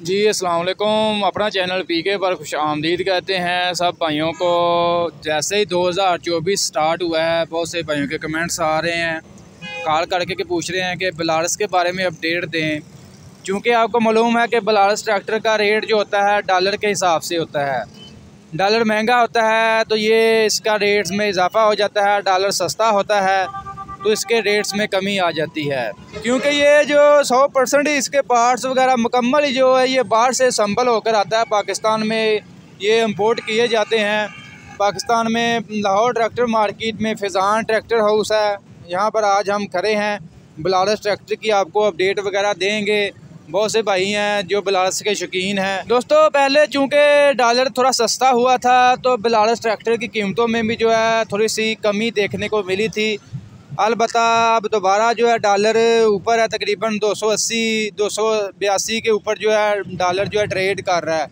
जी अस्सलाम वालेकुम। अपना चैनल पीके पर खुश आमदीद कहते हैं सब भाइयों को। जैसे ही 2024 स्टार्ट हुआ है, बहुत से भाइयों के कमेंट्स आ रहे हैं, कॉल करके के पूछ रहे हैं कि बलारस के बारे में अपडेट दें। क्योंकि आपको मालूम है कि बलारस ट्रैक्टर का रेट जो होता है डॉलर के हिसाब से होता है। डॉलर महंगा होता है तो ये इसका रेट्स में इजाफा हो जाता है, डॉलर सस्ता होता है तो इसके रेट्स में कमी आ जाती है। क्योंकि ये जो 100% ही इसके पार्ट्स वगैरह मुकम्मल ही जो है ये बाहर से संभल होकर आता है, पाकिस्तान में ये इंपोर्ट किए जाते हैं। पाकिस्तान में लाहौर ट्रैक्टर मार्केट में फ़ैज़ान ट्रैक्टर हाउस है, यहाँ पर आज हम खड़े हैं। बलारस ट्रैक्टर की आपको अपडेट वगैरह देंगे। बहुत से भाई हैं जो बलारस के शौकीन हैं। दोस्तों पहले चूँकि डॉलर थोड़ा सस्ता हुआ था तो बलारस ट्रैक्टर की कीमतों में भी जो है थोड़ी सी कमी देखने को मिली थी। अलबत्ता अब दोबारा जो है डॉलर ऊपर है, तकरीबन 280-282 के ऊपर जो है डॉलर जो है ट्रेड कर रहा है।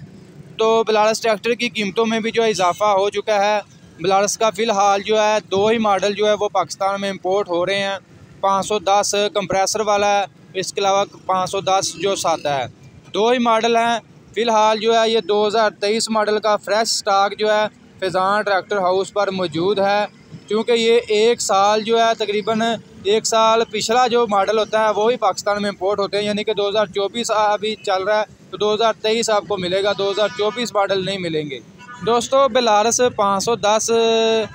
तो बलारस ट्रैक्टर की कीमतों में भी जो है इजाफा हो चुका है। बलारस का फ़िलहाल जो है 2 ही मॉडल जो है वो पाकिस्तान में इंपोर्ट हो रहे हैं। 510 कंप्रेसर वाला है, इसके अलावा 510 जो सादा है। 2 ही मॉडल हैं फ़िलहाल जो है। ये 2023 मॉडल का फ्रेश स्टॉक जो है फ़ैज़ान ट्रैक्टर हाउस पर मौजूद है। क्योंकि ये 1 साल जो है तकरीबन 1 साल पिछला जो मॉडल होता है वो ही पाकिस्तान में इंपोर्ट होते हैं। यानी कि 2024 अभी चल रहा है तो 2023 आपको मिलेगा, 2024 मॉडल नहीं मिलेंगे। दोस्तों बलारस 510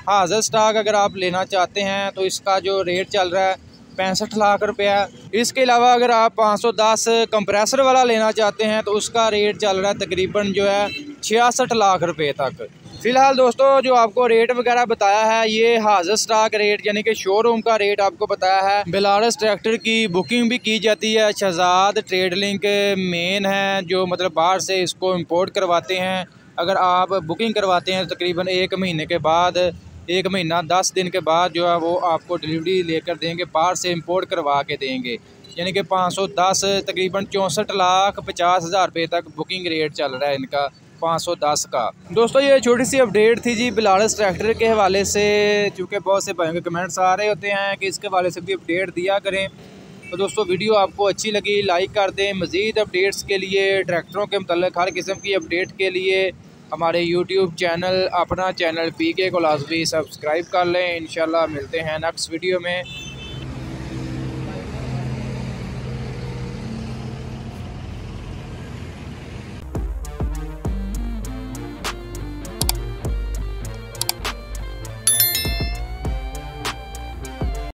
हाज़र स्टॉक अगर आप लेना चाहते हैं तो इसका जो रेट चल रहा है 65 लाख रुपया। इसके अलावा अगर आप 510 कंप्रेसर वाला लेना चाहते हैं तो उसका रेट चल रहा है तकरीबन जो है 66 लाख रुपये तक। फ़िलहाल दोस्तों जो आपको रेट वगैरह बताया है ये हाज़र स्टॉक रेट यानी कि शोरूम का रेट आपको बताया है। बलारस ट्रैक्टर की बुकिंग भी की जाती है। शहजाद ट्रेड लिंक मेन है जो मतलब बाहर से इसको इंपोर्ट करवाते हैं। अगर आप बुकिंग करवाते हैं तकरीबन 1 महीने के बाद, 1 महीना 10 दिन के बाद जो है वो आपको डिलीवरी लेकर देंगे, बाहर से इंपोर्ट करवा के देंगे। यानी कि 510 तकरीबन 64,50,000 रुपये तक बुकिंग रेट चल रहा है इनका 510 का। दोस्तों ये छोटी सी अपडेट थी जी बलारस ट्रैक्टर के हवाले से। चूँकि बहुत से भाइयों के कमेंट्स आ रहे होते हैं कि इसके हवाले से भी अपडेट दिया करें। तो दोस्तों वीडियो आपको अच्छी लगी लाइक कर दें। मज़ीद अपडेट्स के लिए, ट्रैक्टरों के मतलब हर किस्म की अपडेट के लिए हमारे यूट्यूब चैनल, अपना चैनल पीके को लाज़मी सब्सक्राइब कर लें। इंशाल्लाह मिलते हैं नेक्स्ट वीडियो में।